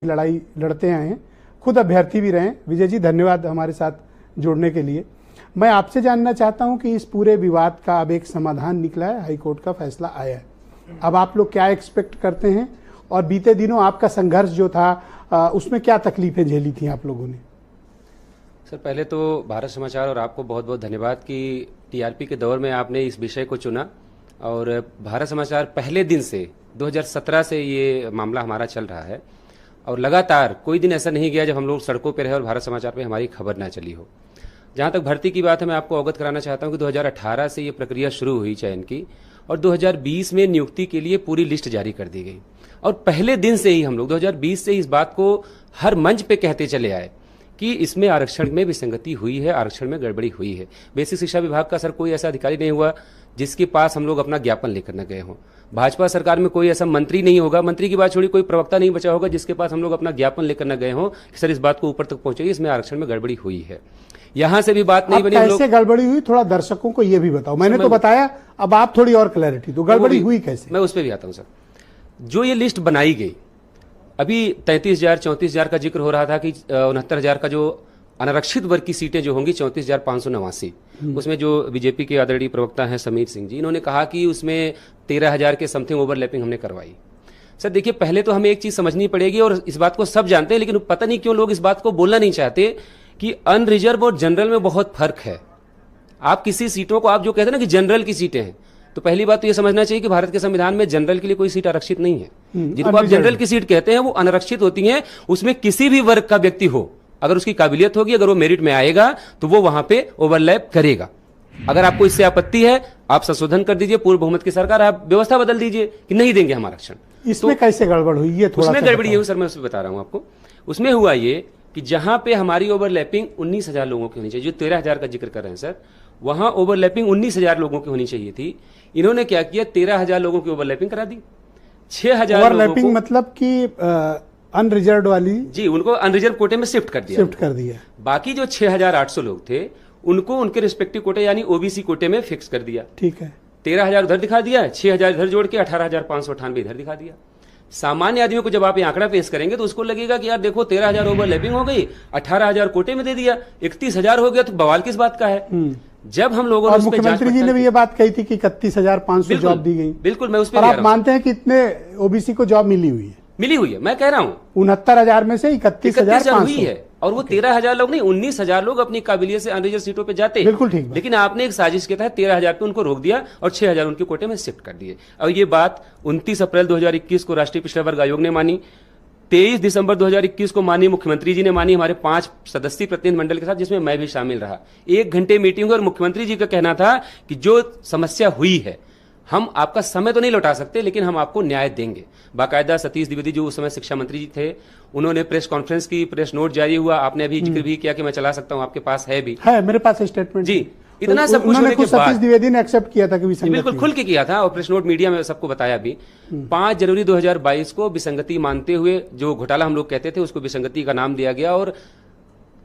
लड़ाई लड़ते आए हैं, खुद अभ्यर्थी भी रहे। विजय जी, धन्यवाद हमारे साथ जुड़ने के लिए। मैं आपसे जानना चाहता हूं कि इस पूरे विवाद का अब एक समाधान निकला है, हाईकोर्ट का फैसला आया है, अब आप लोग क्या एक्सपेक्ट करते हैं? और बीते दिनों आपका संघर्ष जो था उसमें क्या तकलीफें झेली थी आप लोगों ने? सर, पहले तो भारत समाचार और आपको बहुत बहुत धन्यवाद कि टीआरपी के दौर में आपने इस विषय को चुना। और भारत समाचार पहले दिन से 2017 से ये मामला हमारा चल रहा है और लगातार कोई दिन ऐसा नहीं गया जब हम लोग सड़कों पर रहे और भारत समाचार पे हमारी खबर ना चली हो। जहाँ तक भर्ती की बात है, मैं आपको अवगत कराना चाहता हूँ कि 2018 से ये प्रक्रिया शुरू हुई चयन की और 2020 में नियुक्ति के लिए पूरी लिस्ट जारी कर दी गई। और पहले दिन से ही हम लोग 2020 से इस बात को हर मंच पे कहते चले आए कि इसमें आरक्षण में विसंगति हुई है, आरक्षण में गड़बड़ी हुई है। बेसिक शिक्षा विभाग का सर कोई ऐसा अधिकारी नहीं हुआ जिसके पास हम लोग अपना ज्ञापन लेकर न गए हों। भाजपा सरकार में कोई ऐसा मंत्री नहीं होगा, मंत्री की बात छोड़ी कोई प्रवक्ता नहीं बचा होगा जिसके पास हम लोग अपना ज्ञापन लेकर न गए हों कि सर इस बात को ऊपर तक पहुंचाइए, इसमें आरक्षण में गड़बड़ी हुई है। यहां से भी बात नहीं बनी। कैसे गड़बड़ी हुई, थोड़ा दर्शकों को यह भी बताओ। मैंने तो बताया, अब आप थोड़ी और क्लैरिटी दो, गड़बड़ी हुई कैसे? मैं उस पर भी आता हूं सर। जो ये लिस्ट बनाई गई, अभी 33,000 34,000 का जिक्र हो रहा था कि 69,000 का जो अनारक्षित वर्ग की सीटें जो होंगी 34,589, उसमें जो बीजेपी के आदरणीय प्रवक्ता हैं समीर सिंह जी, इन्होंने कहा कि उसमें 13,000 के समथिंग ओवरलैपिंग हमने करवाई। सर देखिए, पहले तो हमें एक चीज समझनी पड़ेगी और इस बात को सब जानते हैं, लेकिन पता नहीं क्यों लोग इस बात को बोलना नहीं चाहते कि अनरिजर्व और जनरल में बहुत फर्क है। आप किसी सीटों को, आप जो कहते हैं ना कि जनरल की सीटें हैं, तो पहली बात तो यह समझना चाहिए कि भारत के संविधान में जनरल के लिए कोई सीट आरक्षित नहीं है। जिनको आप जनरल की सीट कहते हैं वो अनारक्षित होती हैं। उसमें किसी भी वर्ग का व्यक्ति हो, अगर उसकी काबिलियत होगी, अगर वो मेरिट में आएगा तो वो वहां पे ओवरलैप करेगा। अगर आपको इससे आपत्ति है, आप संशोधन कर दीजिए, पूर्व बहुमत की सरकार, आप व्यवस्था बदल दीजिए कि नहीं देंगे हम आरक्षण। इसमें तो कैसे गड़बड़ हुई, ये थोड़ा उसमें गड़बड़ी है सर, मैं उसमें बता रहा हूं आपको। उसमें हुआ ये कि जहां पे हमारी ओवरलैपिंग 19,000 लोगों की होनी चाहिए, जो 13,000 का जिक्र कर रहे हैं सर, वहां ओवरलैपिंग 19,000 लोगों की होनी चाहिए थी। इन्होंने क्या किया, 13,000 लोगों की ओवरलैपिंग करा दी। 6,000 ओवरलैपिंग मतलब कि अनरिजर्व वाली, जी, उनको अनरिजर्व कोटे में शिफ्ट कर दिया। बाकी जो 6,800 लोग थे उनको उनके रिस्पेक्टिव कोटे यानी ओबीसी कोटे में फिक्स कर दिया। ठीक है, 13,000 उधर दिखा दिया, 6,000 इधर जोड़ के 18,598 इधर दिखा दिया। सामान्य आदमी को जब आप ये आंकड़ा पेश करेंगे तो उसको लगेगा कि यार देखो 13,000 ओवरलैपिंग हो गई, 18,000 कोटे में दे दिया, 31,000 हो गया, तो बवाल किस बात का है? जब हम लोगों ने मुख्यमंत्री जी ने भी ये बात कही थी कि 31,500 जॉब दी गई। बिल्कुल, मैं उस पर आप मानते हैं कि इतने ओबीसी को जॉब मिली हुई है? मैं कह रहा हूं 69,000 में से 31,500 हुई है। और वो 13,000 लोग नहीं, 19,000 लोग अपनी काबिलियत से अनरिजर्व सीटों पे जाते। बिल्कुल ठीक। लेकिन आपने एक साजिश के तहत 13,000 पे उनको रोक दिया और 6,000 उनके कोटे में शिफ्ट कर दिए। और ये बात 29 अप्रैल 2021 को राष्ट्रीय पिछड़ा वर्ग आयोग ने मानी, 23 दिसंबर 2021 को मानी, मुख्यमंत्री जी ने मानी हमारे 5 सदस्यीय प्रतिनिधि मंडल के साथ, जिसमें मैं भी शामिल रहा। 1 घंटे मीटिंग और मुख्यमंत्री जी का कहना था कि जो समस्या हुई है, हम आपका समय तो नहीं लौटा सकते लेकिन हम आपको न्याय देंगे। बाकायदा सतीश द्विवेदी जो उस समय शिक्षा मंत्री जी थे, उन्होंने प्रेस कॉन्फ्रेंस की, प्रेस नोट जारी हुआ, आपने अभी जिक्र भी किया कि मैं चला सकता हूं, आपके पास है भी, है मेरे पास स्टेटमेंट जी। इतना सब कुछ होने के बाद सतीश द्विवेदी ने एक्सेप्ट किया था कि विसंगति, बिल्कुल खुल के किया था और प्रेस नोट मीडिया में सबको बताया भी। 5 जनवरी 2022 को विसंगति मानते हुए जो घोटाला हम लोग कहते थे उसको विसंगति का नाम दिया गया और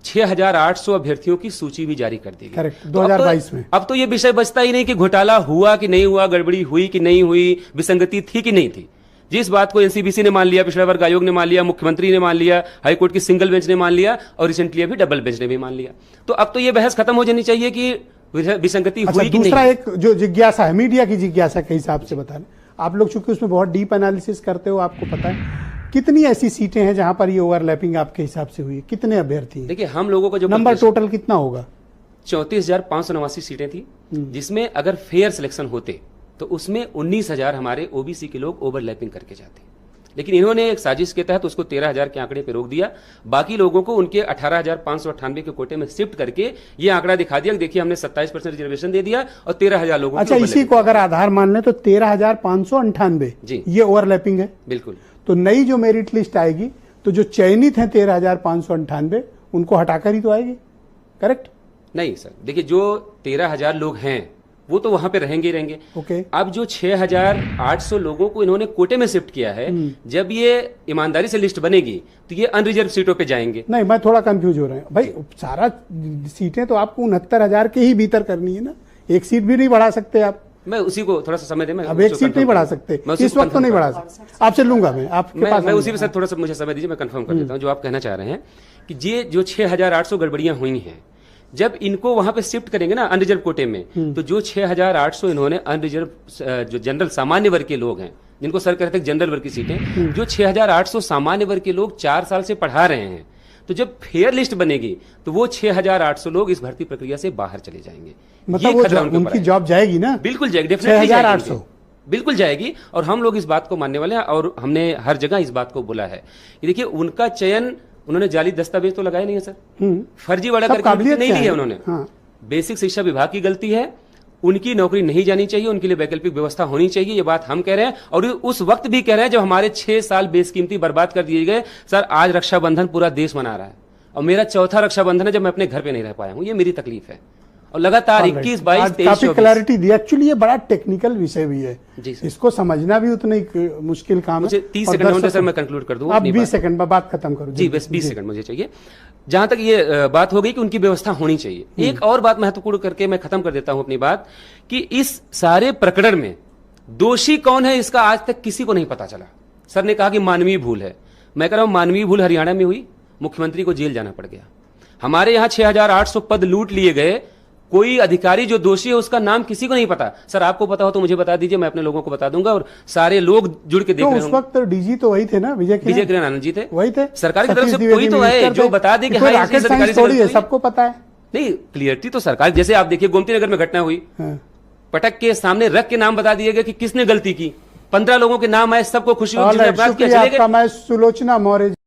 6,800 अभ्यर्थियों की सूची भी जारी कर दी गई। करेक्ट, 2022 में। अब तो ये विषय बचता ही नहीं कि घोटाला हुआ कि नहीं हुआ, गड़बड़ी हुई कि नहीं हुई, विसंगति थी कि नहीं थी। जिस बात को एनसीबीसी ने मान लिया, पिछड़ा वर्ग आयोग ने मान लिया, मुख्यमंत्री ने मान लिया, हाईकोर्ट की सिंगल बेंच ने मान लिया और रिसेंटली अभी डबल बेंच ने भी मान लिया। तो अब तो ये बहस खत्म हो जानी चाहिए कि विसंगति हुई कि नहीं। दूसरा एक जो जिज्ञासा है, मीडिया की जिज्ञासा के हिसाब से बता रहे, आप लोग चूंकि उसमें बहुत डीप एनालिसिस करते हो, आपको पता है कितनी ऐसी सीटें हैं जहां पर ये ओवरलैपिंग आपके हिसाब से हुई है? कितने अभ्यर्थी हैं? देखिए, हम लोगों का जो नंबर टोटल कितना होगा? 34,589 सीटें थी, जिसमें अगर फेयर सिलेक्शन होते तो उसमें 19,000 हमारे ओबीसी के लोग ओवरलैपिंग करके जाते। लेकिन इन्होंने एक साजिश के तहत उसको 13,000 के आंकड़े पे रोक दिया, बाकी लोगों को उनके 18,598 के कोटे में शिफ्ट करके ये आंकड़ा दिखा दिया कि देखिए हमने 27% रिजर्वेशन दे दिया और 13,000 लोगों। अच्छा, इसी को अगर आधार मान लें तो 13,598 जी, ये ओवरलैपिंग है। बिल्कुल। तो नई जो मेरिट लिस्ट आएगी तो जो चयनित है 13,598 उनको हटाकर ही तो आएगी, करेक्ट? नहीं सर, देखिए जो 13,000 लोग हैं वो तो वहां पे रहेंगे ही रहेंगे। ओके। अब जो 6,800 लोगों को इन्होंने कोटे में शिफ्ट किया है, जब ये ईमानदारी से लिस्ट बनेगी तो ये अनरिजर्व सीटों पे जाएंगे। नहीं, मैं थोड़ा कंफ्यूज हो रहा हूं भाई, सारा सीटें तो आपको 69,000 के ही भीतर करनी है ना, एक सीट भी नहीं बढ़ा सकते आप। मैं उसी को थोड़ा सा समय दे, मैं अब एक उसको सीट नहीं confirm बढ़ा करूं। सकते, मैं उसी इस को वक्त तो confirm नहीं बढ़ा करूं। सकते, आपसे लूंगा मैं आपके पास मैं उसी पे आऊंगा। सर थोड़ा सा मुझे समय दीजिए, मैं कंफर्म कर देता हूं जो आप कहना चाह रहे हैं कि ये जो 6,800 गड़बड़ियां हुई हैं, जब इनको वहां पे शिफ्ट करेंगे ना अनरिजर्व कोटे में, तो जो 6,800 इन्होंने अनरिजर्व जो जनरल सामान्य वर्ग के लोग हैं, जिनको सर कहते हैं जनरल वर्ग की सीटें, जो 6,800 सामान्य वर्ग के लोग 4 साल से पढ़ा रहे हैं, तो जब फेयर लिस्ट बनेगी तो वो 6,800 लोग इस भर्ती प्रक्रिया से बाहर चले जाएंगे। मतलब वो खतरा उनके ऊपर उनकी है। जॉब जाएगी ना? बिल्कुल जाएगी, डेफिनेटली 6,800 बिल्कुल जाएगी, और हम लोग इस बात को मानने वाले हैं और हमने हर जगह इस बात को बोला है कि देखिए उनका चयन, उन्होंने जाली दस्तावेज तो लगाए नहीं है सर, फर्जी वाला सब करके काबिलियत नहीं क्या ली है है? उन्होंने। हाँ। बेसिक शिक्षा विभाग की गलती है, उनकी नौकरी नहीं जानी चाहिए, उनके लिए वैकल्पिक व्यवस्था होनी चाहिए, ये बात हम कह रहे हैं और उस वक्त भी कह रहे हैं जब हमारे 6 साल बेसकीमती बर्बाद कर दिए गए। सर आज रक्षाबंधन पूरा देश मना रहा है और मेरा चौथा रक्षाबंधन है जब मैं अपने घर पे नहीं रह पाया हूं, ये मेरी तकलीफ है। और लगातार 21, 22, 23, काफी 24 क्लैरिटी दी। एक्चुअली ये बड़ा टेक्निकल विषय भी है, जी सर। इसको समझना भी उतना ही मुश्किल काम मुझे है। 30 और सेकंड में दर्शकों- सर मैं कंक्लूड कर दूं आप अपनी 20 बात। सेकंड में बात खत्म करो जी बस 20 सेकंड मुझे चाहिए। जहां तक ये बात हो गई कि उनकी व्यवस्था होनी चाहिए, एक और बात महत्वपूर्ण करके मैं खत्म कर देता हूं अपनी बात कि इस सारे प्रकरण में दोषी कौन है इसका आज तक किसी को नहीं पता चला। सर ने कहा कि मानवीय भूल है, मैं कह रहा हूं मानवीय भूल हरियाणा में हुई, मुख्यमंत्री को जेल जाना पड़ गया। हमारे यहां 6,800 पद लूट लिए गए, कोई अधिकारी जो दोषी है उसका नाम किसी को नहीं पता। सर आपको पता हो तो मुझे बता दीजिए, मैं अपने लोगों को बता दूंगा और सारे लोग जुड़ के देख तो रहे उस होंगे। वक्त डीजी तो वही थे ना, विजय किरण आनंद जी थे, वही थे। सरकार की तरफ से सतीश कोई तो द्विवेदी है मिनिस्टर जो थे। बता दे कि कोई हाँ, इस रॉकेट अधिकारी साइंस से थोड़ी है, गलती हुई। सबको पता है। नहीं, क्लियरिटी तो सरकार, जैसे आप देखिए गोमती नगर में घटना हुई, हाँ। पटक के सामने रख के नाम बता दिए गए कि किसने गलती की, 15 लोगों के नाम आए, सबको खुशी हुई, All जिसने right, अपराध किया शुक्रिया चले गए। आपका। मैं सुलोचना मौर्य